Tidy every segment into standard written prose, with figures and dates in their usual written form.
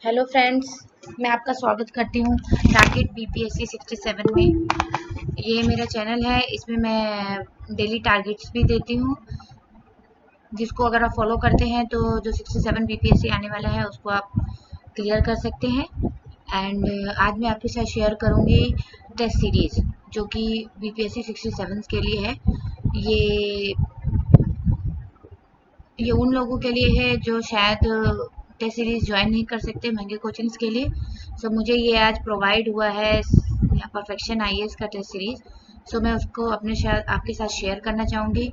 Hello friends, मैं आपका स्वागत करती हूँ टारगेट बीपीएससी 67 में। ये मेरा चैनल है, इसमें मैं डेली टारगेट्स भी देती हूँ, जिसको अगर आप फॉलो करते हैं तो जो 67 बीपीएससी आने वाला है उसको आप क्लियर कर सकते हैं। एंड आज मैं आपके साथ शेयर करूँगी टेस्ट सीरीज़ जो कि बीपीएससी 67 के लिए है। ये उन लोगों के लिए है जो शायद टेस्ट सीरीज ज्वाइन नहीं कर सकते महंगे कोचिंग्स के लिए। सो मुझे ये आज प्रोवाइड हुआ है परफेक्शन आईएएस का टेस्ट सीरीज। सो मैं उसको आपके साथ शेयर करना चाहूँगी।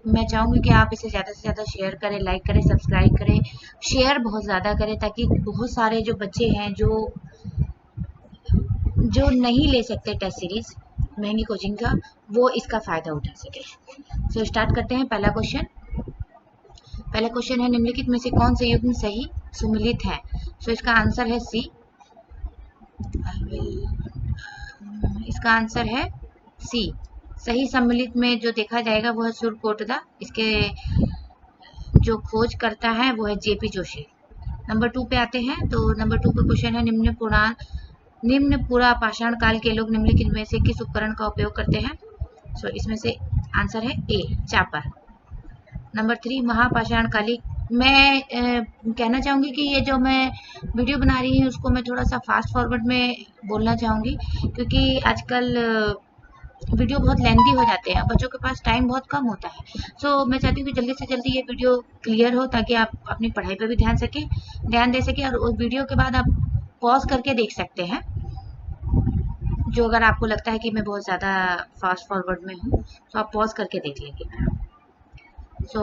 मैं चाहूँगी कि आप इसे ज़्यादा से ज़्यादा शेयर करें, लाइक करें, सब्सक्राइब करें, शेयर बहुत ज़्यादा करें, ताकि बहुत सारे जो बच्चे हैं जो नहीं ले सकते टेस्ट सीरीज महंगी कोचिंग का, वो इसका फ़ायदा उठा सके। सो स्टार्ट करते हैं। पहला क्वेश्चन है, निम्नलिखित में से कौन से युग्म सही सुमेलित है? सो इसका आंसर है सी। इसका आंसर है सी। सही सम्मिलित में जो देखा जाएगा वो है सुरकोटदा। इसके जो खोज करता है वो है जेपी जोशी। नंबर 2 पे आते हैं। तो नंबर 2 पे क्वेश्चन है, निम्न पूरा पाषाण काल के लोग निम्नलिखित में से किस उपकरण का उपयोग करते हैं? सो इसमें से आंसर है ए, चापर। नंबर 3, महापाषाण कालिक। मैं कहना चाहूँगी कि ये जो मैं वीडियो बना रही हूँ उसको मैं थोड़ा सा फास्ट फॉरवर्ड में बोलना चाहूँगी, क्योंकि आजकल वीडियो बहुत लेंथी हो जाते हैं, बच्चों के पास टाइम बहुत कम होता है। सो मैं चाहती हूँ कि जल्दी से जल्दी ये वीडियो क्लियर हो, ताकि आप अपनी पढ़ाई पर भी ध्यान दे सकें, और उस वीडियो के बाद आप पॉज करके देख सकते हैं। जो अगर आपको लगता है कि मैं बहुत ज़्यादा फास्ट फॉरवर्ड में हूँ तो आप पॉज करके देख लेंगे। सो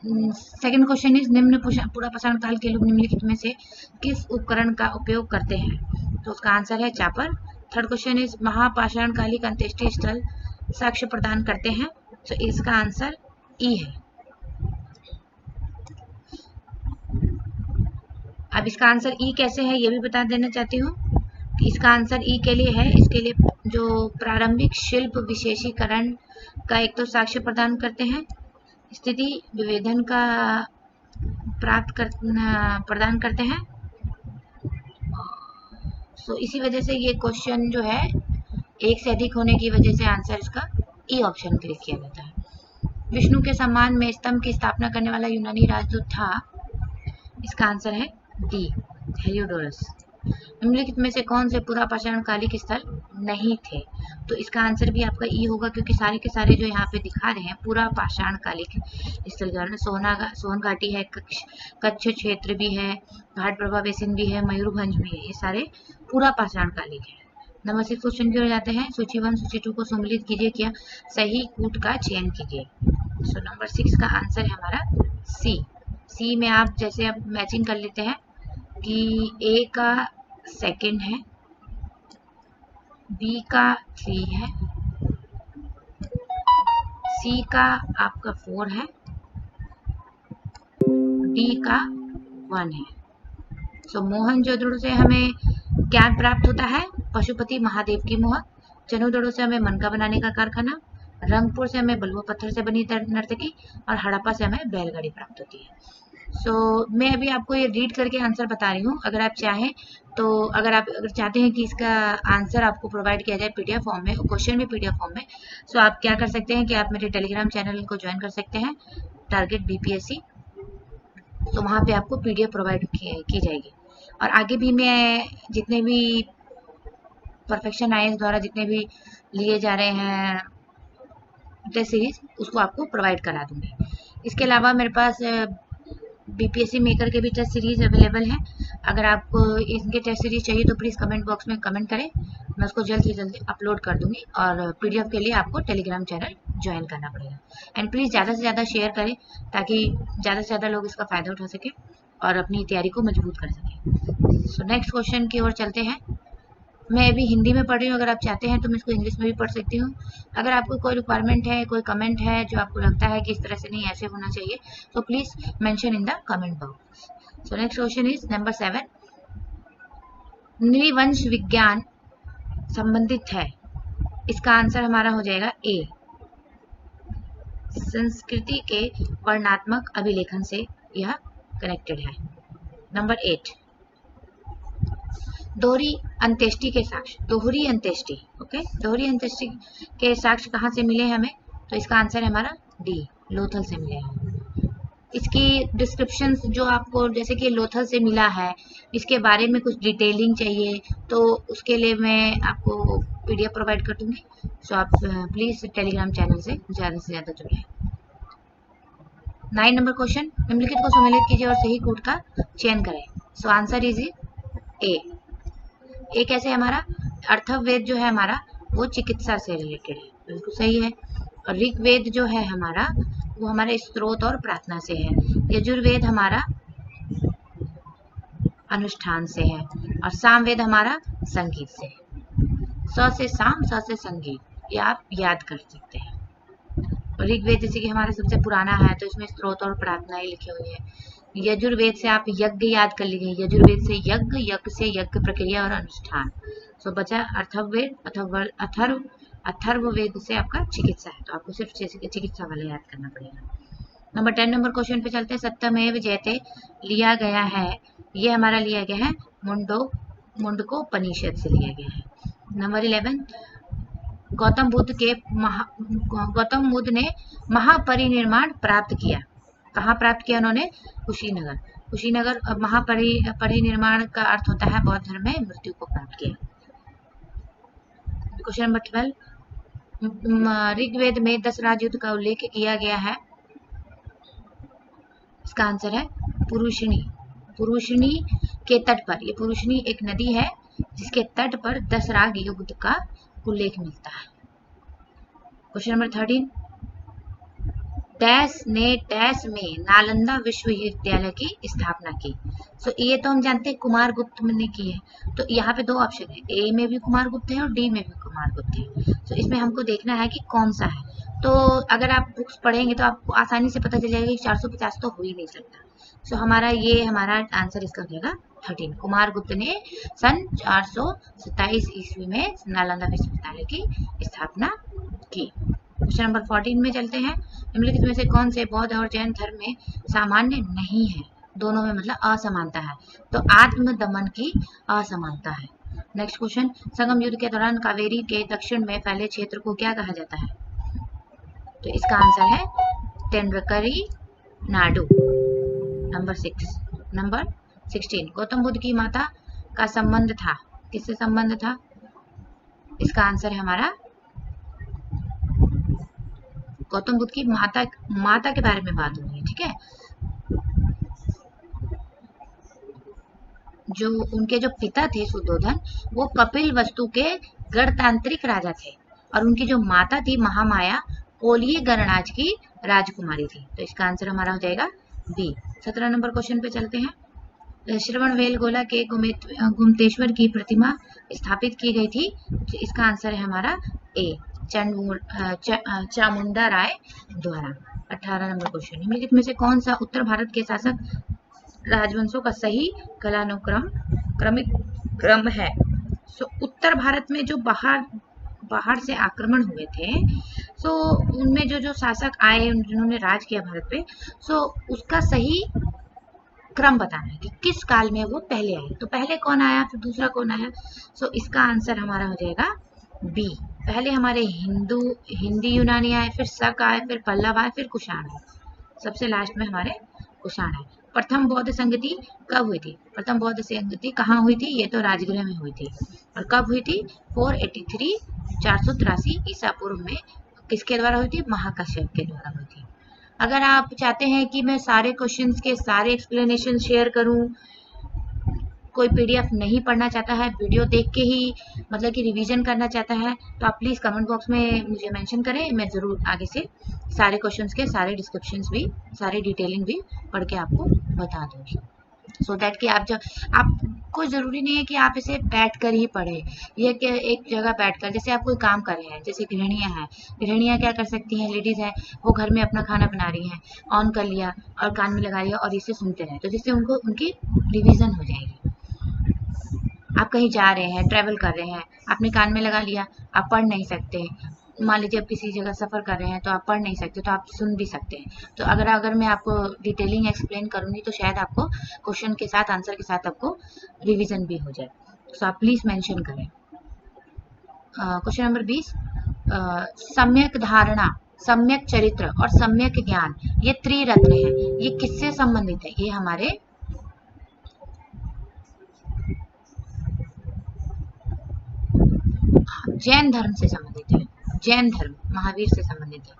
सेकंड क्वेश्चन इज, पूरा पाषाण काल के लोग निम्नलिखित में से किस उपकरण का उपयोग करते हैं? तो उसका आंसर है चापर। थर्ड क्वेश्चन इज, महापाषाण कालिक अंत्येष्टि स्थल साक्ष्य प्रदान करते हैं? तो इसका आंसर ई है। अब इसका आंसर ई कैसे है ये भी बता देना चाहती हूँ। इसका आंसर ई के लिए है, इसके लिए जो प्रारंभिक शिल्प विशेषीकरण का एक तो साक्ष्य प्रदान करते हैं, स्थिति विभेदन का प्रदान करते हैं। सो इसी वजह से ये क्वेश्चन जो है एक से अधिक होने की वजह से आंसर इसका ई ऑप्शन क्लिक किया जाता है। विष्णु के सम्मान में स्तंभ की स्थापना करने वाला यूनानी राजदूत था? इसका आंसर है डी, हेलियोडोरस। निम्नलिखित में से कौन से पूरा पाषाण कालिक स्थल नहीं थे? तो इसका आंसर भी आपका ई होगा, क्योंकि सारे के सारे जो यहाँ पे दिखा रहे हैं पूरा पाषाण कालिक स्थल के बारे में। सोन घाटी है, कच्छ क्षेत्र भी है, घाट प्रभा बेसिन भी है, मयूरभंज भी है, ये सारे पूरा पाषाण कालिक है। नंबर 6 क्वेश्चन की ओर जाते हैं। सूची 1 सूची 2 को सम्मिलित कीजिए, क्या सही कूट का चयन कीजिए। सो नंबर 6 का आंसर है हमारा सी में आप जैसे अब मैचिंग कर लेते हैं कि ए का सेकंड है, बी का 3 है, सी का आपका 4 है, डी का 1 है। सो मोहनजोदड़ो से हमें क्या प्राप्त होता है? पशुपति महादेव की मोहर। चनोदड़ो से हमें मनका बनाने का कारखाना। रंगपुर से हमें बलुआ पत्थर से बनी नर्तकी, और हड़प्पा से हमें बैलगाड़ी प्राप्त होती है। मैं अभी आपको ये रीड करके आंसर बता रही हूँ। अगर आप चाहें तो अगर चाहते हैं कि इसका आंसर आपको प्रोवाइड किया जाए पीडीएफ फॉर्म में, क्वेश्चन भी पीडीएफ फॉर्म में, सो आप क्या कर सकते हैं कि आप मेरे टेलीग्राम चैनल को ज्वाइन कर सकते हैं, टारगेट बीपीएससी। तो वहाँ पे आपको पीडीएफ प्रोवाइड की जाएगी। और आगे भी मैं जितने भी परफेक्शन आईएएस द्वारा जितने भी लिए जा रहे हैं टेस्ट सीरीज, उसको आपको प्रोवाइड करा दूंगी। इसके अलावा मेरे पास बीपीएससी मेकर के भी टेस्ट सीरीज अवेलेबल है। अगर आपको इनके टेस्ट सीरीज चाहिए तो प्लीज़ कमेंट बॉक्स में कमेंट करें, मैं उसको जल्द से जल्द अपलोड कर दूंगी। और पीडीएफ के लिए आपको टेलीग्राम चैनल ज्वाइन करना पड़ेगा। एंड प्लीज़ ज़्यादा से ज़्यादा शेयर करें, ताकि ज़्यादा से ज़्यादा लोग इसका फ़ायदा उठा सकें और अपनी तैयारी को मजबूत कर सकें। सो नेक्स्ट क्वेश्चन की ओर चलते हैं। मैं अभी हिंदी में पढ़ रही हूँ, अगर आप चाहते हैं तो मैं इसको इंग्लिश में भी पढ़ सकती हूँ। अगर आपको कोई रिक्वायरमेंट है, कोई कमेंट है जो आपको लगता है कि इस तरह से नहीं ऐसे होना चाहिए, तो please mention in the comment box. So next question is number 7, नृवंश विज्ञान संबंधित है? इसका आंसर हमारा हो जाएगा ए, संस्कृति के वर्णात्मक अभिलेखन से यह कनेक्टेड है। नंबर 8, दोहरी अंत्येष्टि के साक्ष्य, दोहरी अंत्येष्टि, ओके, दोहरी अंत्येष्टि के साक्ष्य कहाँ से मिले हमें? तो इसका आंसर है हमारा डी, लोथल से मिले हैं। इसकी डिस्क्रिप्शन जो आपको जैसे कि लोथल से मिला है, इसके बारे में कुछ डिटेलिंग चाहिए तो उसके लिए मैं आपको पीडीएफ प्रोवाइड कर दूंगी। सो आप प्लीज़ टेलीग्राम चैनल से ज़्यादा जुड़े। 9 नंबर क्वेश्चन, निम्नलिखित को सम्मिलित कीजिए और सही कोड का चयन करें। So answer is a. ए कैसे हमारा? अर्थववेद जो है हमारा वो चिकित्सा से रिलेटेड है, बिल्कुल सही है। और ऋग्वेद जो है हमारा वो हमारे स्त्रोत और प्रार्थना से है। यजुर्वेद हमारा अनुष्ठान से है और सामवेद हमारा संगीत से है। स से साम, स से संगीत, ये आप याद कर सकते हैं। और ऋग्वेद जैसे कि हमारा सबसे पुराना है तो इसमें स्त्रोत और प्रार्थनाएं लिखी हुई है। यजुर्वेद से आप यज्ञ याद कर लीजिए, यजुर्वेद से यज्ञ, यज्ञ से यज्ञ प्रक्रिया और अनुष्ठान। सो बचा अथर्ववेद, अथर्ववेद से आपका चिकित्सा है, तो आपको सिर्फ चिकित्सा वाला याद करना पड़ेगा। नंबर 10 नंबर क्वेश्चन पे चलते हैं। सत्यमेव जयते लिया गया है, ये हमारा लिया गया है मुंडकोपनिषद से लिया गया है। नंबर 11, गौतम बुद्ध ने महापरिनिर्वाण प्राप्त किया, कहाँ प्राप्त किया उन्होंने? कुशीनगर। कुशीनगर महापरिनिर्वाण का अर्थ होता है बौद्ध धर्म में मृत्यु को प्राप्त किया। क्वेश्चन नंबर 12, ऋग्वेद में 10 राजयुद्ध का उल्लेख किया गया है, इसका आंसर है पुरुषिणी। पुरुषिणी के तट पर, ये पुरुषिणी एक नदी है जिसके तट पर 10 राग युद्ध का उल्लेख मिलता है। क्वेश्चन नंबर 13, डैश ने डैश में नालंदा विश्वविद्यालय की स्थापना की। सो ये तो हम जानते हैं कुमारगुप्त ने की है, तो यहाँ पे 2 ऑप्शन है, ए में भी कुमारगुप्त है और डी में भी कुमारगुप्त है। तो इसमें हमको देखना है कि कौन सा है। तो अगर आप बुक्स पढ़ेंगे तो आपको आसानी से पता चल जाएगा कि 450 तो हो ही नहीं सकता। सो हमारा आंसर इसका हो जाएगा 13। कुमारगुप्त ने सन 427 ईस्वी में नालंदा विश्वविद्यालय की स्थापना की। क्वेश्चन नंबर 14 में चलते हैं। निम्नलिखित में से कौन से बौद्ध और जैन धर्म में सामान्य नहीं है? दोनों में मतलब असमानता है, तो आत्म दमन की असमानता है। नेक्स्ट क्वेश्चन, संगम युद्ध के दौरान कावेरी के दक्षिण में फैले क्षेत्र को क्या कहा जाता है? तो इसका आंसर है तेनकरी नाडु। नंबर 16, गौतम बुद्ध की माता का संबंध था, किससे संबंध था? इसका आंसर है हमारा गौतम बुद्ध की माता के बारे में बात हो रही है, ठीक है। जो उनके जो पिता थे सुद्धोधन, वो कपिल वस्तु के गणतांत्रिक राजा थे और उनकी जो माता थी महामाया कोलीय गणराज की राजकुमारी थी, तो इसका आंसर हमारा हो जाएगा बी। 17 नंबर क्वेश्चन पे चलते हैं। श्रवणबेलगोला के गुमतेश्वर की प्रतिमा स्थापित की गई थी, तो इसका आंसर है हमारा ए, चामुंडा राय द्वारा। 18 नंबर क्वेश्चन, निम्नलिखित में से कौन सा उत्तर भारत के शासक राजवंशों का सही क्रमिक क्रम है? सो उत्तर भारत में जो बाहर से आक्रमण हुए थे, सो उनमें जो शासक आए जिन्होंने राज किया भारत पे, सो उसका सही क्रम बताना है कि किस काल में वो पहले आए, तो पहले कौन आया फिर दूसरा कौन आया। सो इसका आंसर हमारा हो जाएगा बी, पहले हमारे हिंदी यूनानी आए, फिर शक आए, फिर पल्लव आए, फिर कुषाण आए, सबसे लास्ट में हमारे कुषाण आए। प्रथम बौद्ध संगति कब हुई थी? प्रथम बौद्ध संगति कहाँ हुई थी? ये तो राजगृह में हुई थी। और कब हुई थी? 483 ईसा पूर्व में। किसके द्वारा हुई थी? महाकाश्यप के द्वारा हुई थी। अगर आप चाहते हैं कि मैं सारे क्वेश्चंस के सारे एक्सप्लेनेशन शेयर करूं, कोई पीडीएफ नहीं पढ़ना चाहता है, वीडियो देख के ही मतलब कि रिवीजन करना चाहता है, तो आप प्लीज़ कमेंट बॉक्स में मुझे मेंशन करें, मैं ज़रूर आगे से सारे क्वेश्चंस के सारे डिस्क्रिप्शंस भी, सारी डिटेलिंग भी पढ़ के आपको बता दूँगी, सो दैट कि आपको ज़रूरी नहीं है कि आप इसे बैठ कर ही पढ़ें, ये कि एक जगह बैठ कर, जैसे आप कोई काम कर रहे हैं, जैसे गृहिणियाँ हैं, गृहिणियाँ क्या कर सकती हैं, लेडीज़ हैं, वो घर में अपना खाना बना रही हैं, ऑन कर लिया और कान में लगा लिया और इसे सुनते रहे, तो जिससे उनको उनकी रिविज़न हो जाएगी। आप कहीं जा रहे हैं, ट्रैवल कर रहे हैं, आपने कान में लगा लिया, आप पढ़ नहीं सकते, मान लीजिए आप किसी जगह सफ़र कर रहे हैं तो आप पढ़ नहीं सकते, तो आप सुन भी सकते हैं। तो अगर मैं आपको डिटेलिंग एक्सप्लेन करूँगी तो शायद आपको क्वेश्चन के साथ, आंसर के साथ आपको रिवीजन भी हो जाए। तो आप प्लीज मेंशन करें। क्वेश्चन नंबर 20, सम्यक धारणा, सम्यक चरित्र और सम्यक ज्ञान, ये त्रिरत्न है, ये किससे संबंधित है? ये हमारे जैन धर्म से संबंधित है। जैन धर्म महावीर से संबंधित है।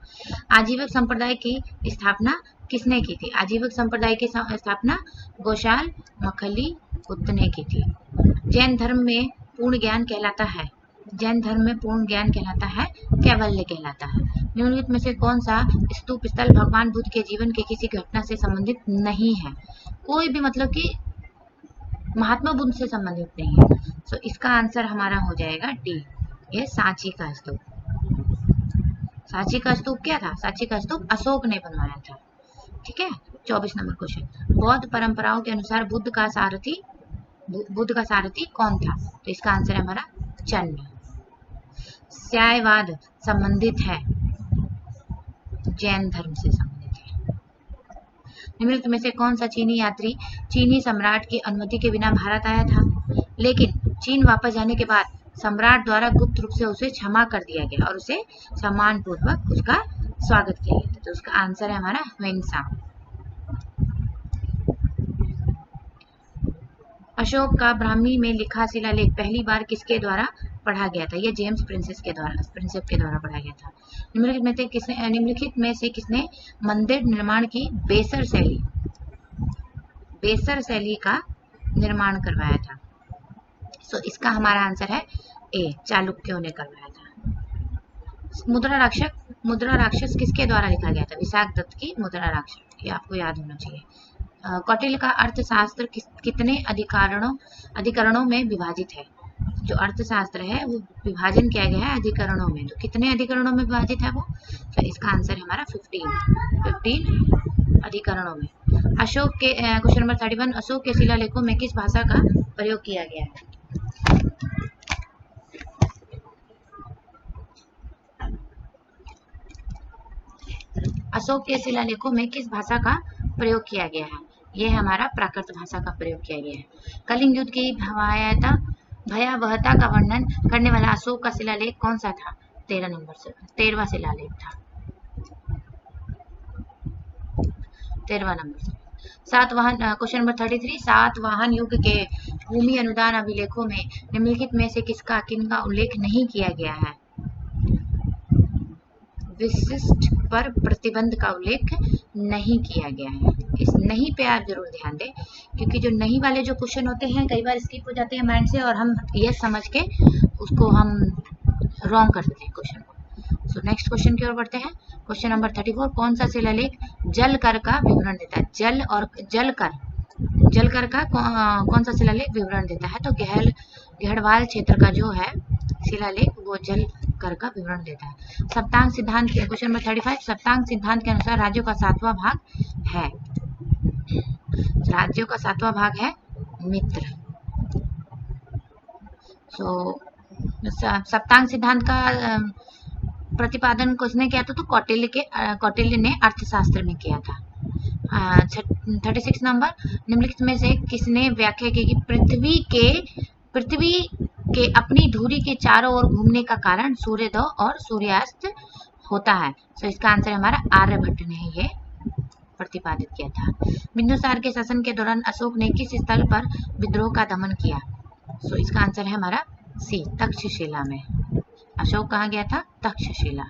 आजीवक संप्रदाय की स्थापना किसने की थी? आजीवक संप्रदाय की स्थापना गोशाल मखली बुद्ध ने की थी। जैन धर्म में पूर्ण ज्ञान कहलाता है, जैन धर्म में पूर्ण ज्ञान कहलाता है, कैवल्य कहलाता है। निम्नलिखित में से कौन सा स्तूप स्थल भगवान बुद्ध के जीवन के किसी घटना से संबंधित नहीं है? कोई भी, मतलब कि महात्मा बुद्ध से संबंधित नहीं है। तो इसका आंसर हमारा हो जाएगा डी, ये सांची का स्तूप। सांची का स्तूप क्या था? सांची का स्तूप अशोक ने बनवाया था। ठीक है। 24 नंबर क्वेश्चन, बौद्ध परंपराओं के अनुसार बुद्ध का सारथी कौन था? तो इसका आंसर है हमारा चन्न। स्यायवाद संबंधित है, जैन धर्म से संबंधित है। निम्नलिखित में से कौन सा चीनी यात्री चीनी सम्राट की अनुमति के बिना भारत आया था, लेकिन चीन वापस जाने के बाद सम्राट द्वारा गुप्त रूप से उसे क्षमा कर दिया गया और उसे सम्मान पूर्वक उसका स्वागत किया गया? तो उसका आंसर है हमारा ह्वेनसांग। अशोक का ब्राह्मी में लिखा शिलालेख पहली बार किसके द्वारा पढ़ा गया था? ये जेम्स प्रिंसेप के द्वारा पढ़ा गया था। निम्नलिखित में से किसने मंदिर निर्माण की बेसर शैली का निर्माण करवाया था? सो इसका हमारा आंसर है ए, चालुक्यों ने करवाया था। मुद्रा राक्षस किसके द्वारा लिखा गया था? विशाख दत्त की मुद्रा राक्षस, ये आपको याद होना चाहिए। कौटिल्य का अर्थशास्त्र कितने अधिकरणों में विभाजित है? जो अर्थशास्त्र है वो विभाजन किया गया है अधिकरणों में, तो कितने अधिकरणों में विभाजित है वो? तो इसका आंसर है हमारा 15 अधिकरणों में। अशोक के क्वेश्चन नंबर 31, अशोक के शिलालेखों में किस भाषा का प्रयोग किया गया है? अशोक के शिलालेखों में किस भाषा का प्रयोग किया गया है? यह हमारा प्राकृत भाषा का प्रयोग किया गया है। कलिंग युद्ध की भयावहता का वर्णन करने वाला अशोक का शिलालेख कौन सा था? 13वां शिलालेख था, 13वां नंबर से। क्वेश्चन नंबर 33, सातवाहन युग के भूमि अनुदान अभिलेखों में निम्नलिखित में से किनका उल्लेख नहीं किया गया है? विशिष्ट पर प्रतिबंध का उल्लेख नहीं किया गया है। इस नहीं पे आप जरूर ध्यान दें, क्योंकि जो नहीं वाले जो क्वेश्चन होते हैं कई बार स्किप हो जाते हैं माइंड से और हम ये समझ के उसको हम रॉन्ग कर देते हैं क्वेश्चन को। सो नेक्स्ट क्वेश्चन की ओर बढ़ते हैं। क्वेश्चन नंबर 34, कौन सा शिलालेख जल कर का विवरण देता है? जल कर का कौन सा शिलालेख विवरण देता है? तो गहड़वाल क्षेत्र का जो है शिलालेख वो जल कर का विवरण देता है। सप्तांग सिद्धांत, क्वेश्चन नंबर 35, सप्तांग सिद्धांत के अनुसार राज्यों का 7वां भाग है? राज्यों का 7वां भाग है मित्र। सप्तांग सिद्धांत का प्रतिपादन किसने किया था? तो कौटिल्य ने अर्थशास्त्र में किया था। 36 नंबर, निम्नलिखित में से किसने व्याख्या की कि पृथ्वी के अपनी धुरी के चारों ओर घूमने का कारण सूर्योदय और सूर्यास्त होता है? तो इसका आंसर हमारा आर्यभट्ट ने ये प्रतिपादित किया था। बिंदुसार के शासन के दौरान अशोक ने किस स्थल पर विद्रोह का दमन किया? तो इसका आंसर है हमारा सी, तक्षशिला में। अशोक कहाँ गया था? तक्षशिला।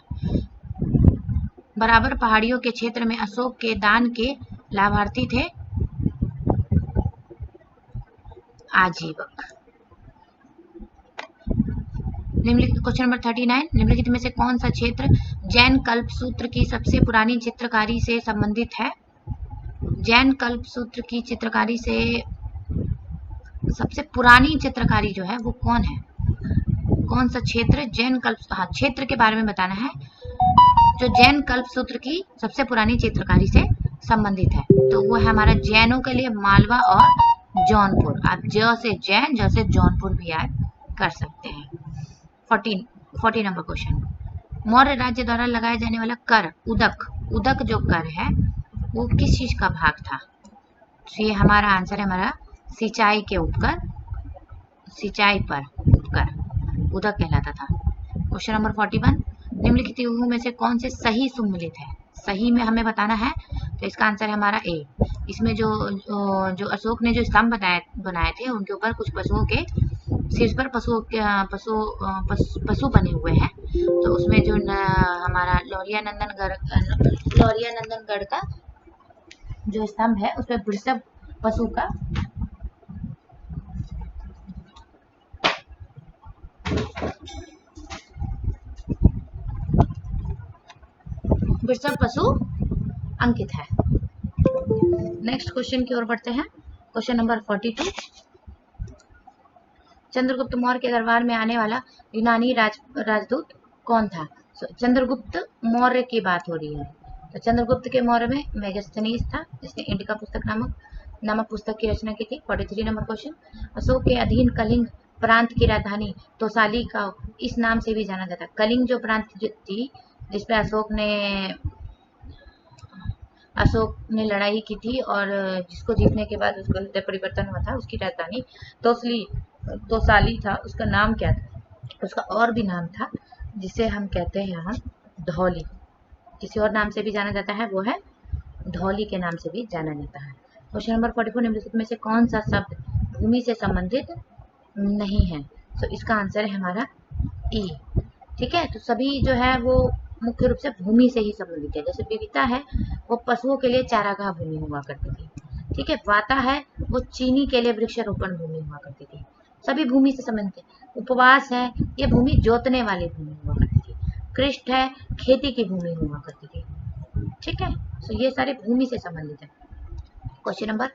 बराबर पहाड़ियों के क्षेत्र में अशोक के दान के लाभार्थी थे आजीवक। क्वेश्चन नंबर 39, निम्नलिखित में से कौन सा क्षेत्र जैन कल्पसूत्र की सबसे पुरानी चित्रकारी से संबंधित है? जैन कल्पसूत्र की चित्रकारी से सबसे पुरानी चित्रकारी जो है वो कौन है? कौन सा क्षेत्र क्षेत्र के बारे में बताना है जो जैन कल्पसूत्र की सबसे पुरानी चित्रकारी से संबंधित है। तो वो है हमारा जैनों के लिए मालवा और जौनपुर। आप ज से जैन, ज से जौनपुर भी याद कर सकते हैं। 40 नंबर क्वेश्चन, मौर्य राज्य द्वारा लगाया जाने वाला कर उदक जो कर है वो किस चीज का भाग था? तो ये हमारा आंसर है हमारा सिंचाई के उपकर सिंचाई पर उपकर उदक कहलाता था। क्वेश्चन नंबर 41, निम्नलिखित युगों में से कौन से सही सम्मिलित है? सही में हमें बताना है, तो इसका आंसर है हमारा ए। इसमें जो अशोक ने जो स्तंभ बनाए थे उनके ऊपर कुछ पशुओं के शीर्ष पर पशु बने हुए हैं। तो उसमें जो हमारा लौरिया नंदनगढ़ का जो स्तंभ है उसमें वृषभ पशु का अंकित है। नेक्स्ट क्वेश्चन की ओर बढ़ते हैं। क्वेश्चन नंबर 42, चंद्रगुप्त मौर्य के दरबार में आने वाला यूनानी राजदूत कौन था? चंद्रगुप्त मौर्य की बात हो रही है। तो चंद्रगुप्त के मौर्य में मेगास्थनीज था, जिसने इंडिका पुस्तक नामक पुस्तक की रचना की थी। 43 नंबर क्वेश्चन, अशोक के अधीन कलिंग प्रांत की राजधानी तोसाली का इस नाम से भी जाना जाता है। कलिंग जो प्रांत थी जिसपे अशोक ने लड़ाई की थी और जिसको जीतने के बाद उसका हृदय परिवर्तन हुआ था, उसकी राजधानी तोसाली था। उसका नाम क्या था? उसका और भी नाम था जिसे हम कहते हैं यहाँ धौली। किसी और नाम से भी जाना जाता है, वो है धौली के नाम से भी जाना जाता है। क्वेश्चन नंबर 44, निम्नलिखित में से कौन सा शब्द भूमि से संबंधित नहीं है? तो इसका आंसर है हमारा ई। ठीक है, तो सभी जो है वो मुख्य रूप से भूमि से ही संबंधित है। जैसे विविधता है वो पशुओं के लिए चारागाह भूमि हुआ करती थी। ठीक है, वाता है वो चीनी के लिए वृक्षारोपण भूमि हुआ करती थी। सभी भूमि से संबंधित है। उपवास है ये भूमि जोतने वाली भूमि हुआ करती थी। कृष्ट है खेती की भूमि हुआ करती थी। ठीक है, तो ये सारे भूमि से संबंधित है। क्वेश्चन नंबर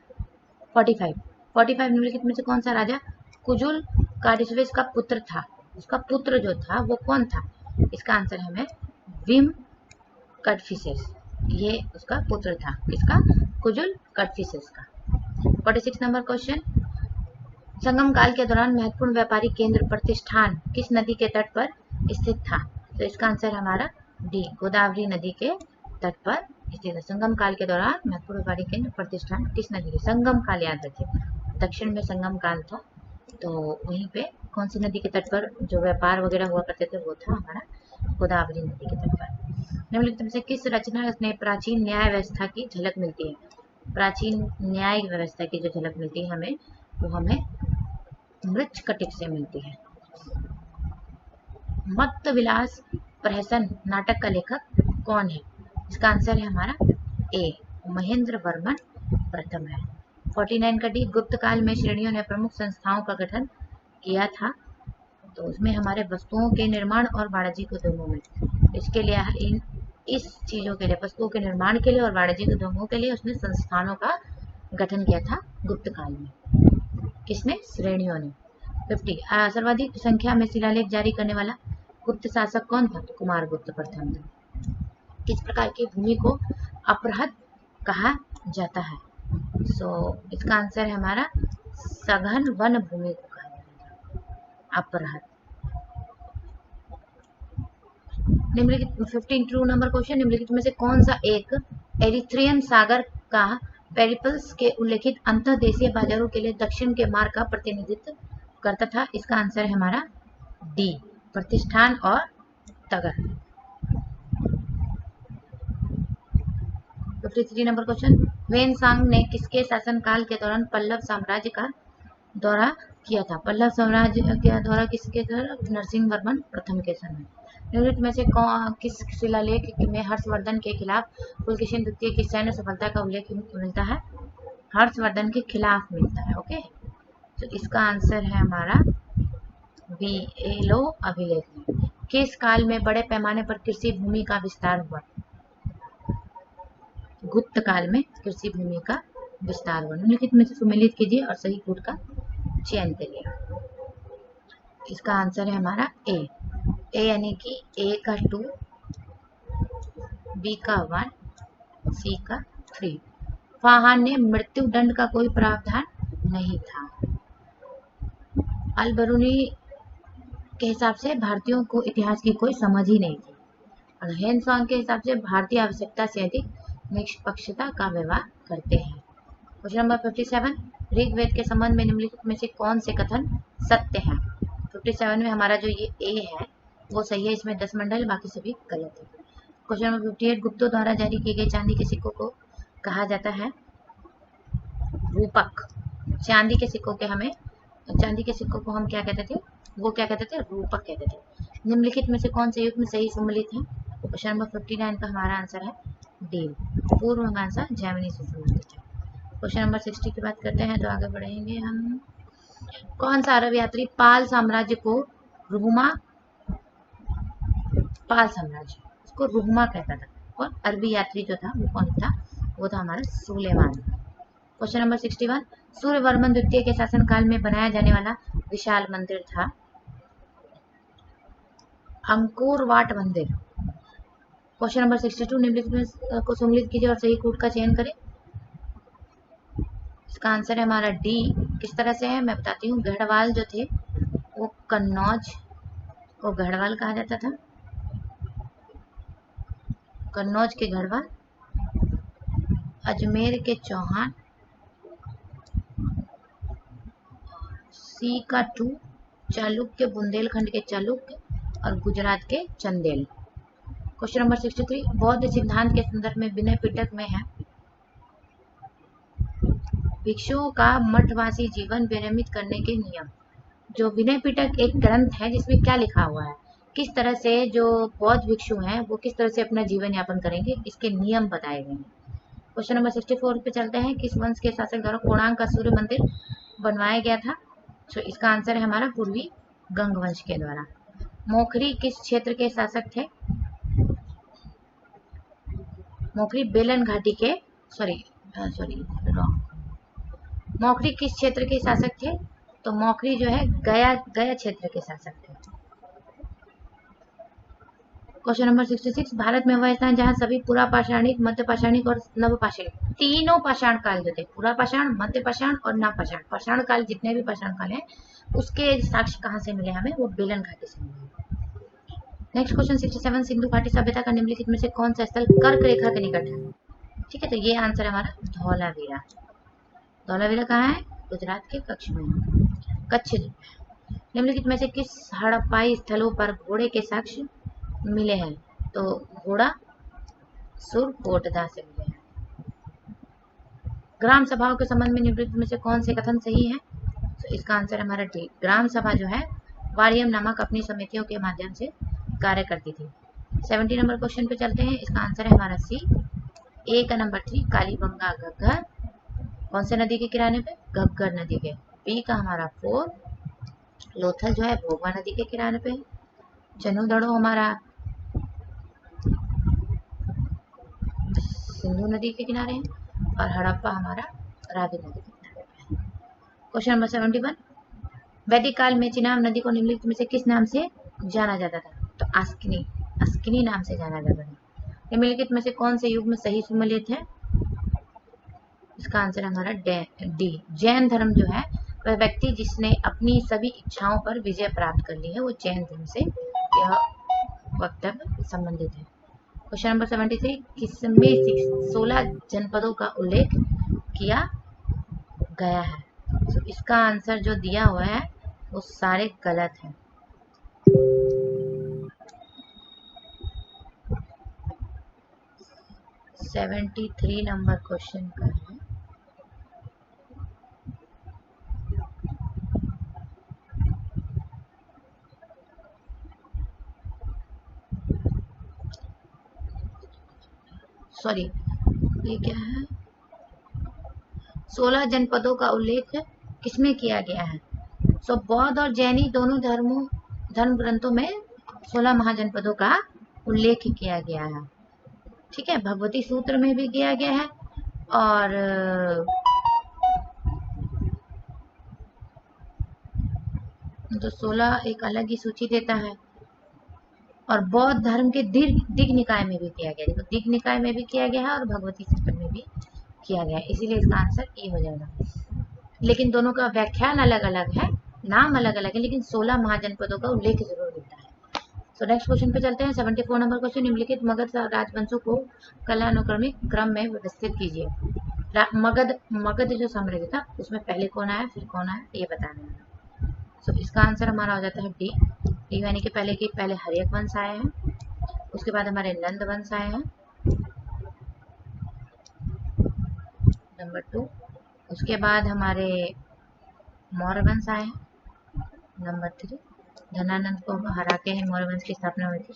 45, निम्नलिखित में से कौन सा राजा कुजुल काडिस्वेस का पुत्र था? उसका पुत्र जो था वो कौन था? इसका आंसर है हमें विम कटफिसेस। ये उसका पुत्र था, किसका? कुजुल कटफिसेस का। 46 नंबर क्वेश्चन, संगम काल के दौरान महत्वपूर्ण व्यापारिक केंद्र प्रतिष्ठान किस नदी के तट पर स्थित था? तो इसका आंसर हमारा डी, गोदावरी नदी के तट पर स्थित है। संगम काल के दौरान महत्वपूर्ण व्यापारिक केंद्र प्रतिष्ठान किस नदी के? संगम काल याद रखिए, दक्षिण में संगम काल था, तो वहीं पे कौन सी नदी के तट पर जो व्यापार वगैरह हुआ करते थे वो था हमारा गोदावरी नदी के तट पर। निम्नलिखित में से किस रचना में प्राचीन न्याय व्यवस्था की झलक मिलती है? प्राचीन न्याय व्यवस्था की जो झलक मिलती है हमें, वो हमें मृच्छकटिक से मिलती है। मत्त विलास प्रहसन नाटक का लेखक कौन है? इसका आंसर है हमारा ए, महेंद्र वर्मन प्रथम है। 49 का डी, गुप्त काल में श्रेणियों ने प्रमुख संस्थाओं का गठन किया था। तो उसमें हमारे वस्तुओं के निर्माण और वाणिज्यिक उद्योगों में, इसके लिए इस चीजों के लिए, वस्तुओं के निर्माण के लिए और वाणिज्यिक उद्योगों के लिए उसने संस्थानों का गठन किया था गुप्त काल में। किसने? श्रेणियों ने। 50, सर्वाधिक संख्या में शिलालेख जारी करने वाला गुप्त शासक कौन था? तो कुमारगुप्त प्रथम था। किस प्रकार की भूमि को अपरहद कहा जाता है? इसका आंसर है हमारा सघन वन भूमि को कहा जाता है अपरहद। निम्नलिखित 52 नंबर क्वेश्चन, निम्नलिखित में से कौन सा एक एरिथ्रियन सागर का पेरिप्लस के उल्लेखित अंतर्देशीय बाजारों के लिए दक्षिण के मार्ग का प्रतिनिधित्व करता था? इसका आंसर है हमारा डी, प्रतिष्ठान और तगर। 53 नंबर क्वेश्चन, वेनसांग ने किसके शासनकाल के दौरान पल्लव साम्राज्य का दौरा किया था? पल्लव साम्राज्य का दौरा किसके तरफ? नरसिंह वर्मन प्रथम के समय। निम्नलिखित में से किस शिलालेख में हर्षवर्धन के खिलाफ पुलकेशिन द्वितीय की सैन्य सफलता का उल्लेख मिलता है? हर्षवर्धन के खिलाफ मिलता है। ओके, तो इसका आंसर है हमारा बी, एलो अभिलेख में। किस काल में बड़े पैमाने पर कृषि भूमि का विस्तार हुआ? गुप्त काल में कृषि भूमि का विस्तार हुआ। निम्नलिखित में से सुमेलित कीजिए और सही कूट का चयन करिए। इसका आंसर है हमारा ए यानी कि ए का 2, बी का 1, सी का 3। वहां ने मृत्यु दंड का कोई प्रावधान नहीं था। अल-बरूनी के हिसाब से भारतीयों को इतिहास की कोई समझ ही नहीं थी, और हेनसॉन्ग के हिसाब से भारतीय आवश्यकता से अधिक निष्पक्षता का व्यवहार करते हैं। क्वेश्चन नंबर 57, ऋग्वेद के संबंध में निम्नलिखित में से कौन से कथन सत्य हैं? 57 में हमारा जो ये ए है वो सही है, इसमें 10 मंडल, बाकी सभी गलत है। क्वेश्चन नंबर 58, गुप्तों द्वारा जारी किए गए चांदी के सिक्कों को कहा जाता है रूपक। चांदी के सिक्कों को हम क्या कहते थे? वो क्या कहते थे? रूपक कहते थे। निम्नलिखित में से कौन से युग में सही सम्मिलित है? क्वेश्चन नंबर 59 का हमारा आंसर है डी, पूर्व मीमांसा जैमिनी से संबंधित है। क्वेश्चन नंबर 60 की बात करते हैं तो आगे बढ़ेंगे हम। कौन सा अरब यात्री पाल साम्राज्य को रुहुमा कहता था? और अरबी यात्री जो था वो कौन था? वो था हमारा सुलेमान। क्वेश्चन नंबर 61, सूर्यवर्मन द्वितीय के शासनकाल में बनाया जाने वाला विशाल मंदिर था अंकोर वाट मंदिर। क्वेश्चन नंबर 62, निम्नलिखित को सम्मिलित कीजिए और सही कूट का चयन करें। इसका आंसर है हमारा डी। किस तरह से है मैं बताती हूँ। गढ़वाल जो थे वो कन्नौज को गढ़वाल कहा जाता था, कन्नौज के गढ़वाल, अजमेर के चौहान, सी का टू, चालुक्य बुंदेलखंड के चालुक्य और गुजरात के चंदेल। क्वेश्चन नंबर 63, बौद्ध सिद्धांत के संदर्भ में विनय पिटक में है भिक्षुओं का मठवासी जीवन विनियमित करने के नियम। जो विनय पिटक एक ग्रंथ है जिसमें क्या लिखा हुआ है, किस तरह से जो बौद्ध भिक्षु हैं वो किस तरह से अपना जीवन यापन करेंगे, इसके नियम बताए गए हैं। क्वेश्चन नंबर 64 पे चलते हैं। किस वंश के शासक द्वारा कोणार्क का सूर्य मंदिर बनवाया गया था? तो इसका आंसर है हमारा पूर्वी गंग वंश के द्वारा। मोखरी किस क्षेत्र के शासक थे? मोखरी बेलन घाटी के मोखरी किस क्षेत्र के शासक थे? तो मोखरी जो है गया क्षेत्र के शासक थे। क्वेश्चन नंबर 66, भारत में वह स्थान जहां सभी पुरापाषाणिक, मध्यपाषाणिक और नवपाषाणिक तीनों पाषाण काल जो थे, पुरापाषाण, मध्यपाषाण और नवपाषाण, पाषाण काल जितने भी पाषाण काल हैं उसके साक्ष्य कहाँ से मिले हमें? वो बेलन घाटी से मिले। नेक्स्ट क्वेश्चन 67, सिंधु घाटी सभ्यता का निम्नलिखित में से कौन सा स्थल कर्क रेखा के निकट है? ठीक है, तो ये आंसर है हमारा धौलावीरा। धौलावीरा कहाँ है? गुजरात के कच्छ में। निम्नलिखित में से किस हड़प्पाई स्थलों पर घोड़े के साक्ष्य मिले हैं? तो घोड़ा सुरकोटदा से मिले हैं। ग्राम सभाओं के संबंध में निम्नलिखित में से कौन से कथन सही है? तो इसका आंसर हमारा डी, ग्राम सभा जो है वारियम नामक अपनी समितियों के माध्यम से कार्य करती थी। 70 नंबर क्वेश्चन पे चलते हैं। इसका आंसर है हमारा सी। ए का नंबर 3, कालीबंगा घग्गर कौन से नदी के किनारे पे? घग्गर नदी के। बी का हमारा 4, लोथल जो है भोगवा नदी के किनारे पे। चनुदड़ो हमारा सिंधु नदी के किनारे है और हड़प्पा हमारा रावी नदी के किनारे पे। क्वेश्चन नंबर 71, वैदिक काल में चिनाब नदी को निम्नलिखित में से किस नाम से जाना जाता था? तो अस्किनी नाम से जाना जाता था। निम्नलिखित में से कौन से युग में सही सम्मिलित है? इसका आंसर हमारा डी, जैन धर्म जो है वह व्यक्ति जिसने अपनी सभी इच्छाओं पर विजय प्राप्त कर ली है वो जैन धर्म से यह वक्तव्य संबंधित है। क्वेश्चन नंबर 73, किसमें 16 जनपदों का उल्लेख किया गया है? तो इसका आंसर जो दिया हुआ है वो सारे गलत हैं। सेवेंटी नंबर क्वेश्चन का है। सॉरी, ये क्या है? 16 जनपदों का उल्लेख किसमें किया गया है? सो बौद्ध और जैनी दोनों धर्म ग्रंथों में 16 महाजनपदों का उल्लेख किया गया है। ठीक है, भगवती सूत्र में भी किया गया है और तो 16 एक अलग ही सूची देता है और बौद्ध धर्म के दिग निकाय में भी किया गया है। तो दिग निकाय में भी किया गया है और भगवती सूत्र में भी किया गया है, इसीलिए इसका आंसर ए हो जाएगा। लेकिन दोनों का व्याख्यान अलग अलग है, नाम अलग अलग है, लेकिन 16 महाजनपदों का उल्लेख जरूर मिलता है। तो नेक्स्ट क्वेश्चन पे चलते हैं। 74 नंबर क्वेश्चन, निम्नलिखित मगध राजवंशों को कालानुक्रमिक क्रम में व्यवस्थित कीजिए। मगध मगध जो साम्राज्य था उसमें पहले कौन आया फिर कौन आया ये बताना है। सो इसका आंसर हमारा हो जाता है डी। डी यानी कि पहले हर्यक वंश आया है, उसके बाद हमारे नंद वंश आए हैं, नंबर 2। उसके बाद हमारे मौर्य वंश आए हैं, नंबर 3। धनानंद को हरा के ही मौर्य वंश की स्थापना हुई थी।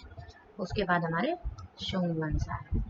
उसके बाद हमारे शुंग वंश आए।